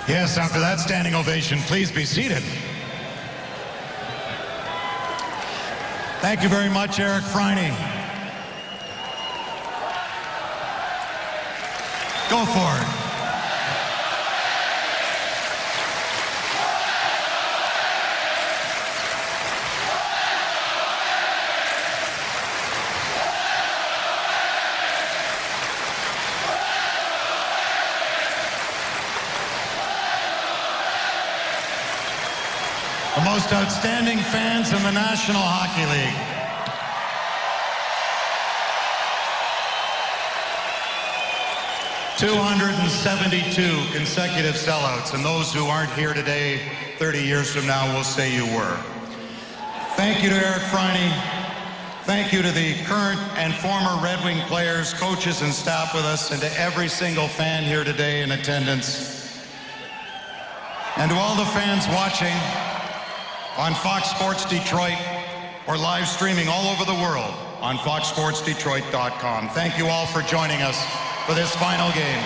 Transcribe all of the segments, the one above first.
Yes, after that standing ovation, please be seated. Thank you very much, Eric Friney. Go for it. The most outstanding fans in the National Hockey League. "272 consecutive sellouts, and those who aren't here today 30 years from now will say you were. Thank you to Eric Friney. Thank you to the current and former Red Wing players, coaches, and staff with us, and to every single fan here today in attendance. And to all the fans watching on Fox Sports Detroit or live streaming all over the world on foxsportsdetroit.com. Thank you all for joining us for this final game.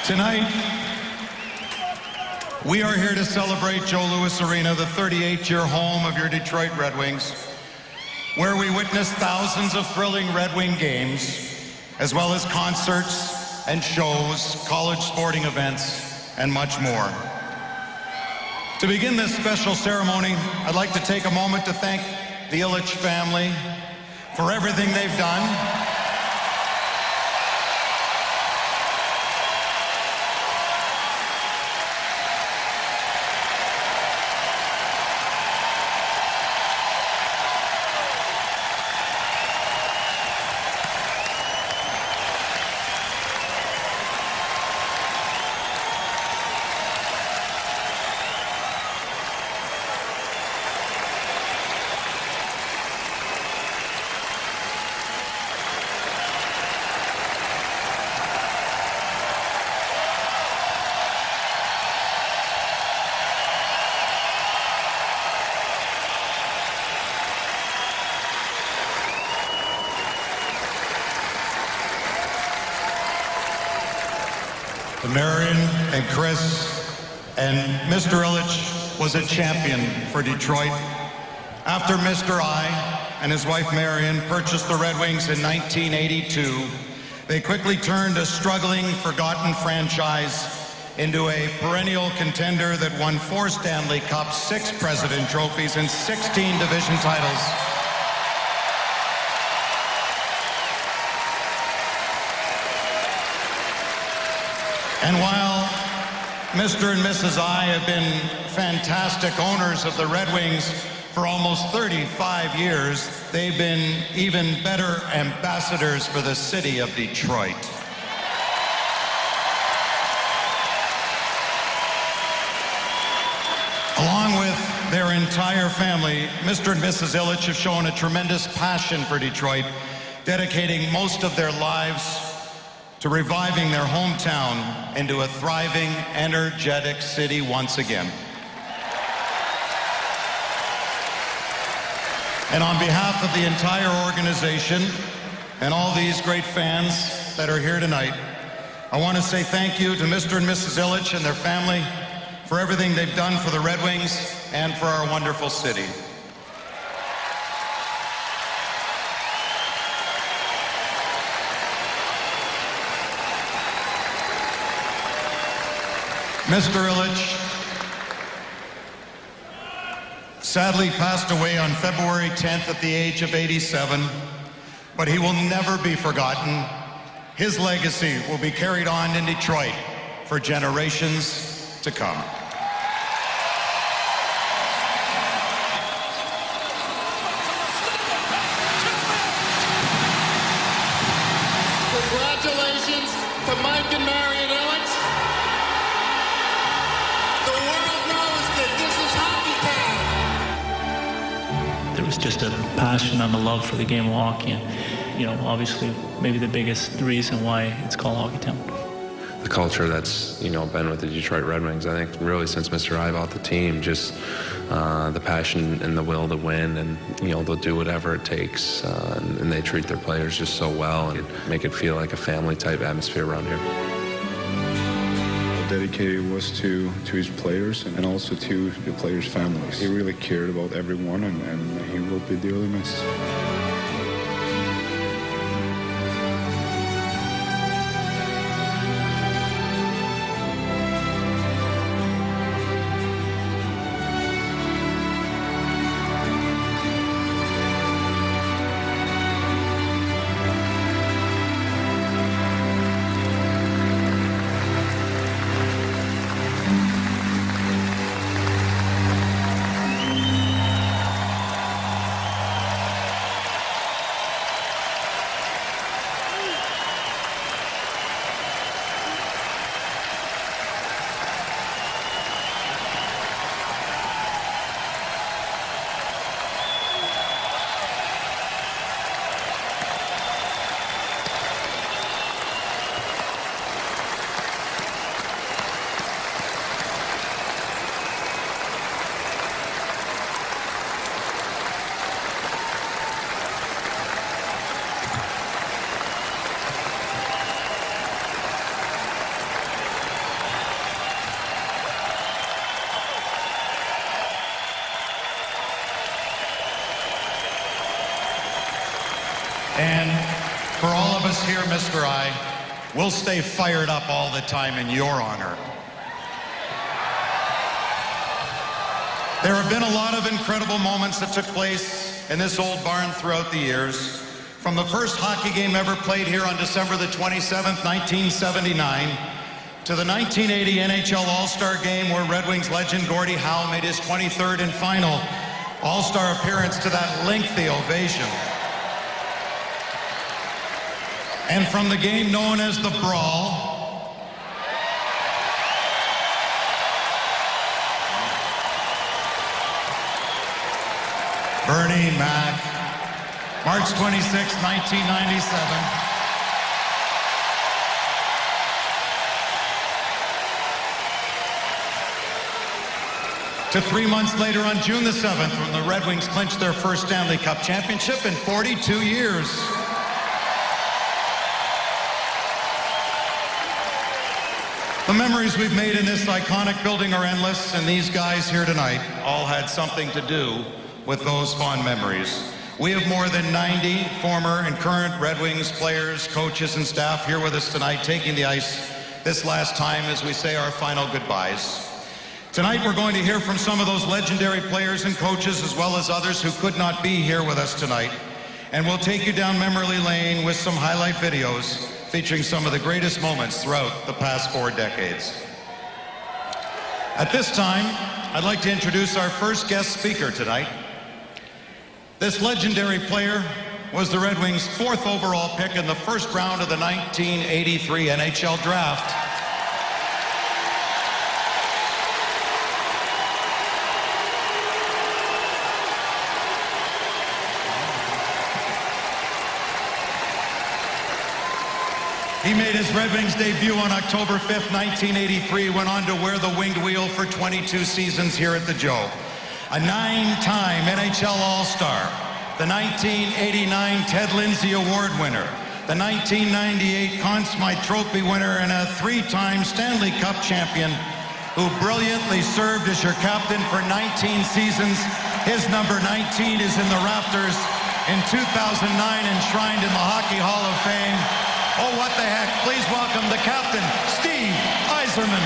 Tonight, we are here to celebrate Joe Louis Arena, the 38-year home of your Detroit Red Wings, where we witnessed thousands of thrilling Red Wing games, as well as concerts and shows, college sporting events, and much more. To begin this special ceremony, I'd like to take a moment to thank the Ilitch family for everything they've done. Marion and Chris and Mr. Ilitch was a champion for Detroit. After Mr. I and his wife Marion purchased the Red Wings in 1982, they quickly turned a struggling, forgotten franchise into a perennial contender that won 4 Stanley Cups, 6 President Trophies, and 16 division titles. And while Mr. and Mrs. I have been fantastic owners of the Red Wings for almost 35 years, they've been even better ambassadors for the city of Detroit. Along with their entire family, Mr. and Mrs. Ilitch have shown a tremendous passion for Detroit, dedicating most of their lives to reviving their hometown into a thriving, energetic city once again. And on behalf of the entire organization and all these great fans that are here tonight, I want to say thank you to Mr. and Mrs. Ilitch and their family for everything they've done for the Red Wings and for our wonderful city. Mr. Ilitch sadly passed away on February 10th at the age of 87, but he will never be forgotten. His legacy will be carried on in Detroit for generations to come. Congratulations to Mike and Marion Ilitch. The world knows that this is hockey town. There was just a passion and a love for the game of hockey, and, you know, obviously maybe the biggest reason why it's called Hockey Town. the culture that's, been with the Detroit Red Wings. I think really since Mr. I bought the team, just the passion and the will to win, and, they'll do whatever it takes, and they treat their players just so well and make it feel like a family-type atmosphere around here. Dedicated was to his players and also to the players' families. He really cared about everyone, and he will be dearly missed. And for all of us here, Mr. I, we'll stay fired up all the time in your honor. There have been a lot of incredible moments that took place in this old barn throughout the years. From the first hockey game ever played here on December the 27th, 1979, to the 1980 NHL All-Star Game where Red Wings legend Gordie Howe made his 23rd and final All-Star appearance to that lengthy ovation. And from the game known as the Brawl, Bernie Mac, March 26, 1997. To 3 months later on June the 7th, when the Red Wings clinched their first Stanley Cup championship in 42 years. The memories we've made in this iconic building are endless, and these guys here tonight all had something to do with those fond memories. We have more than 90 former and current Red Wings players, coaches, and staff here with us tonight, taking the ice this last time as we say our final goodbyes. Tonight we're going to hear from some of those legendary players and coaches, as well as others who could not be here with us tonight. And we'll take you down memory lane with some highlight videos featuring some of the greatest moments throughout the past 4 decades. At this time, I'd like to introduce our first guest speaker tonight. This legendary player was the Red Wings' 4th overall pick in the first round of the 1983 NHL Draft. He made his Red Wings debut on October 5th, 1983, went on to wear the winged wheel for 22 seasons here at the Joe. A 9-time NHL All-Star, the 1989 Ted Lindsay Award winner, the 1998 Conn Smythe Trophy winner, and a 3-time Stanley Cup champion who brilliantly served as your captain for 19 seasons. His number 19 is in the rafters. In 2009, enshrined in the Hockey Hall of Fame. Oh, what the heck. Please welcome the captain, Steve Yzerman.